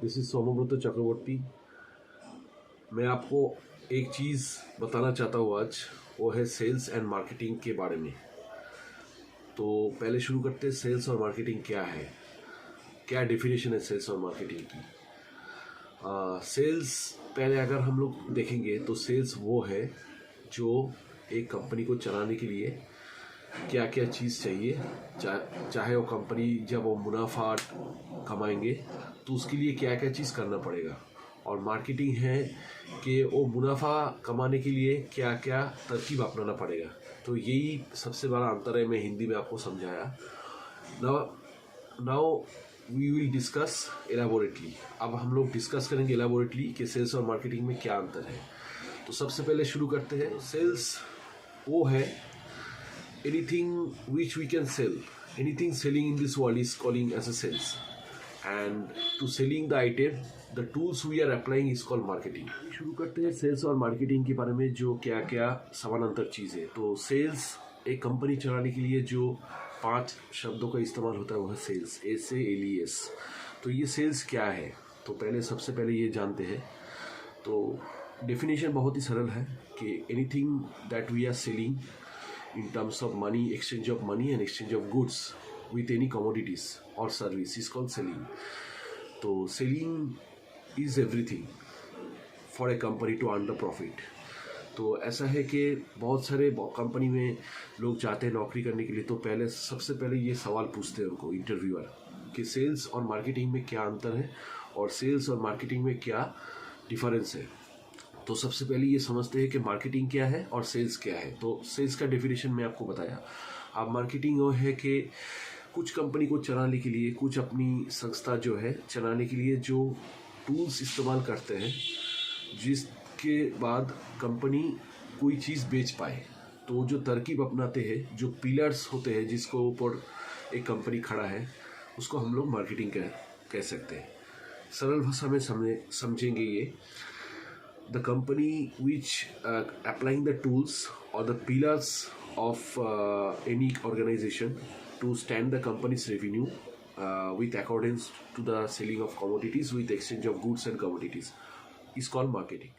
This is सोमब्रत चक्रवर्ती। मैं आपको एक चीज़ बताना चाहता हूँ आज, वो है सेल्स एंड मार्केटिंग के बारे में। तो पहले शुरू करते हैं, सेल्स और मार्केटिंग क्या है, क्या डेफिनेशन है सेल्स और मार्केटिंग की। सेल्स पहले अगर हम लोग देखेंगे तो सेल्स वो है जो एक कंपनी को चलाने के लिए क्या क्या चीज़ चाहिए, चाहे वो कंपनी जब वो मुनाफा कमाएंगे तो उसके लिए क्या क्या चीज़ करना पड़ेगा। और मार्केटिंग है कि वो मुनाफा कमाने के लिए क्या क्या तरकीब अपनाना पड़ेगा। तो यही सबसे बड़ा अंतर है, मैं हिंदी में आपको समझाया। Now we will discuss elaborately. अब हम लोग डिस्कस करेंगे एलाबोरेटली कि सेल्स और मार्केटिंग में क्या अंतर है। तो सबसे पहले शुरू करते हैं। सेल्स वो है anything which we can sell. Anything selling in this world is calling as a sales. And to selling the item, the tools we are applying is called marketing. शुरू करते हैं सेल्स और मार्केटिंग के बारे में, जो क्या क्या समानांतर चीज़ है। तो सेल्स एक कंपनी चलाने के लिए जो 5 शब्दों का इस्तेमाल होता है वो है सेल्स, SALES। तो ये सेल्स क्या है, तो पहले सबसे पहले ये जानते हैं। तो डेफिनेशन बहुत ही सरल है कि anything that we are selling in terms of money, exchange of money and exchange of goods with any commodities or service is called selling. तो selling is everything for a company to earn the profit. तो ऐसा है कि बहुत सारे company में लोग जाते हैं नौकरी करने के लिए, तो पहले सबसे पहले ये सवाल पूछते हैं उनको इंटरव्यूअर कि सेल्स और मार्केटिंग में क्या अंतर है और सेल्स और मार्केटिंग में क्या डिफरेंस है। तो सबसे पहले ये समझते हैं कि मार्केटिंग क्या है और सेल्स क्या है। तो सेल्स का डेफिनेशन मैं आपको बताया। अब मार्केटिंग वो है कि कुछ कंपनी को चलाने के लिए, कुछ अपनी संस्था जो है चलाने के लिए जो टूल्स इस्तेमाल करते हैं, जिसके बाद कंपनी कोई चीज़ बेच पाए। तो जो तरकीब अपनाते हैं, जो पिलर्स होते हैं जिसको ऊपर एक कंपनी खड़ा है, उसको हम लोग मार्केटिंग कह सकते हैं। सरल भाषा में समझेंगे ये, the company which applying the tools or the pillars of any organization to stand the company's revenue with accordance to the selling of commodities with exchange of goods and commodities is called marketing.